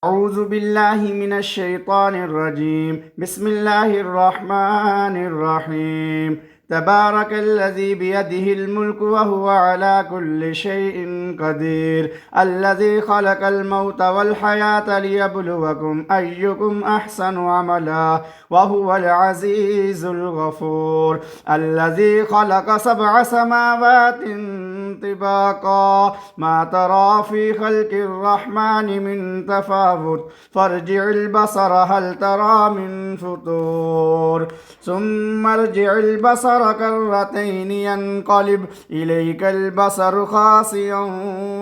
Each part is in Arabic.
أعوذ بالله من الشيطان الرجيم بسم الله الرحمن الرحيم تبارك الذي بيده الملك وهو على كل شيء قدير الذي خلق الموت والحياة ليبلوكم أيكم أحسن عملا وهو العزيز الغفور الذي خلق 7 سماوات طباقا ما ترى في خلق الرحمن من تفاوت فارجع البصر هل ترى من فطور ثم ارجع البصر كرتين ينقلب إليك البصر خاسئا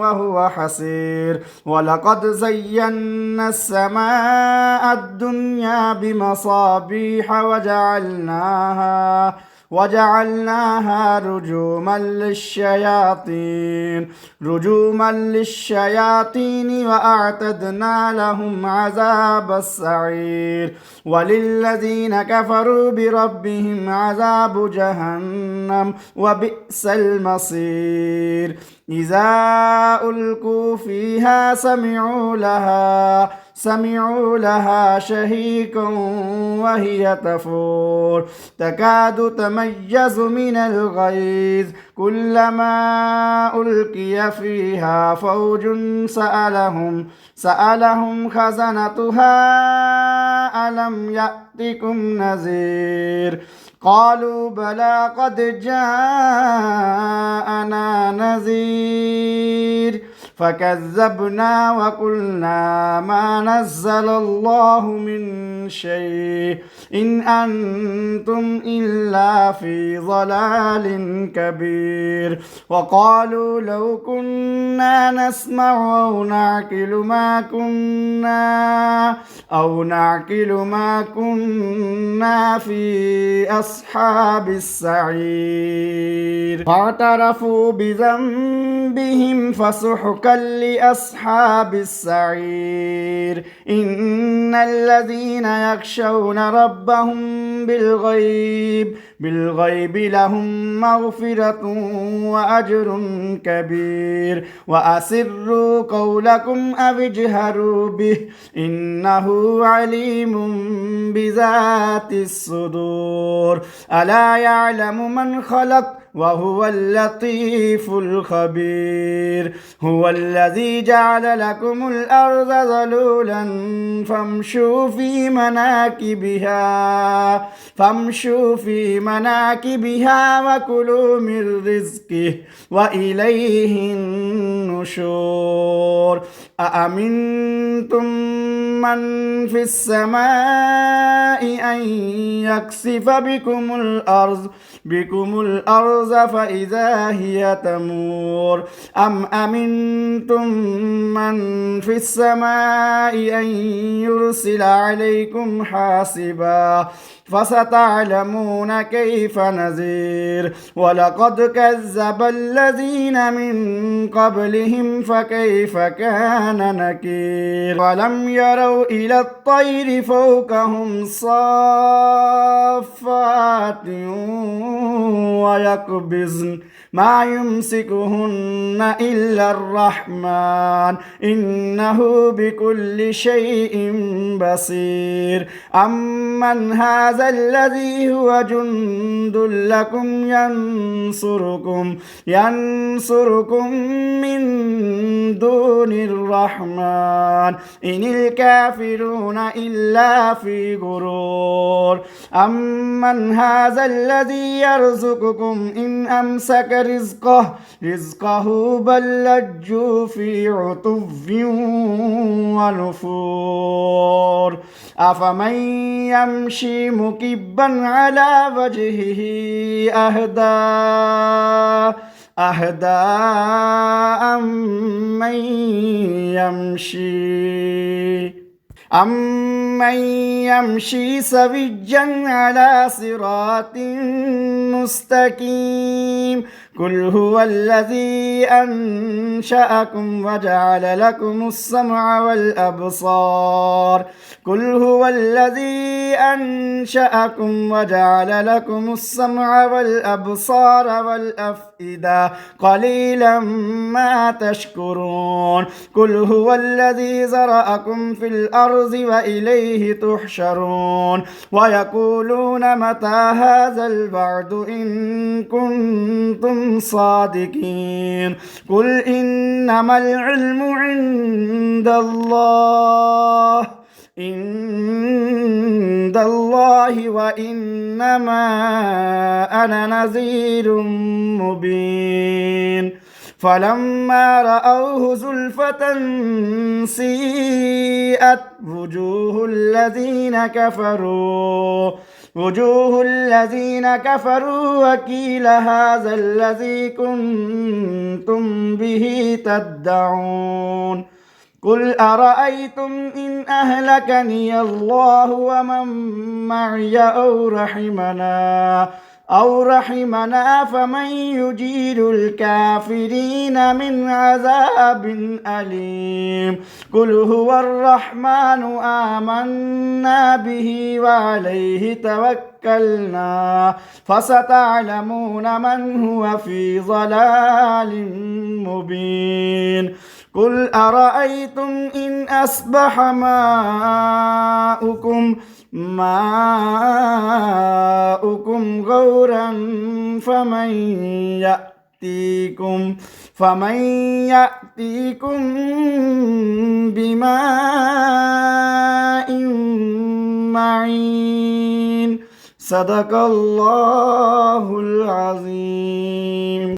وهو حسير ولقد زينا السماء الدنيا بمصابيح وجعلناها رجوما للشياطين وأعتدنا لهم عذاب السعير وللذين كفروا بربهم عذاب جهنم وبئس المصير إذا ألقوا فيها سمعوا لها شهيقا وهي تفور تكاد تميز من الغيظ كلما ألقي فيها فوج سألهم خزنتها ألم يأتكم نذير قالوا بلى قد جاءنا نذير فكذبنا وقلنا ما نزل الله من شيء إن أنتم إلا في ضلال كبير وقالوا لو كنا نسمع أو نعقل ما كنا في أصحاب السعير فاعترفوا بذنبهم فسحقا لأصحاب السعير إن الذين يخشون ربهم بالغيب لهم مغفرة وأجر كبير وأسروا قولكم أو اجهروا به إنه عليم بذات الصدور ألا يعلم من خلق وهو اللطيف الخبير هو الذي جعل لكم الأرض ذلولا فامشوا في مناكبها وكلوا من رزقه وإليه النشور أأمنتم من في السماء أن يكسف بكم الأرض فإذا هي تمور أم أمنتم من في السماء أن يرسل عليكم حاصبا فستعلمون كيف نذير ولقد كذب الذين من قبلهم فكيف كان نكير ولم يروا إلى الطير فوقهم صافات ويقبضن ما يمسكهن إلا الرحمن إنه بكل شيء بصير أمن هذا الذي هو جند لكم ينصركم من دون الرحمن إن الكافرون إلا في غرور أمن هذا الذي يرزقكم إن أمسك رزقه بل لجوا في عتو ونفور أفمن يمشي مكبا على وجهه أهدى أمن يمشي سويا على صراط مستقيم قل هو الذي أنشأكم وجعل لكم السمع والأبصار قل هو الذي أنشأكم وجعل لكم السمع والأبصار والأفئدة قليلا ما تشكرون قل هو الذي زرأكم في الأرض وإليه تحشرون ويقولون متى هذا الوعد إن كنتم صادقين قل إنما العلم عند الله وإنما أنا نذير مبين فلما رأوه زلفة سيئت وجوه الذين كفروا وقيل هذا الذي كنتم به تدعون قل أرأيتم إن أهلكني الله ومن معي أو رحمنا فمن يجير الكافرين من عذاب أليم قل هو الرحمن آمنا به وعليه توكلنا فستعلمون من هو في ضلال مبين قل أرأيتم إن أصبح ماؤكم غورا فمن يأتيكم بماء معين صدق الله العظيم.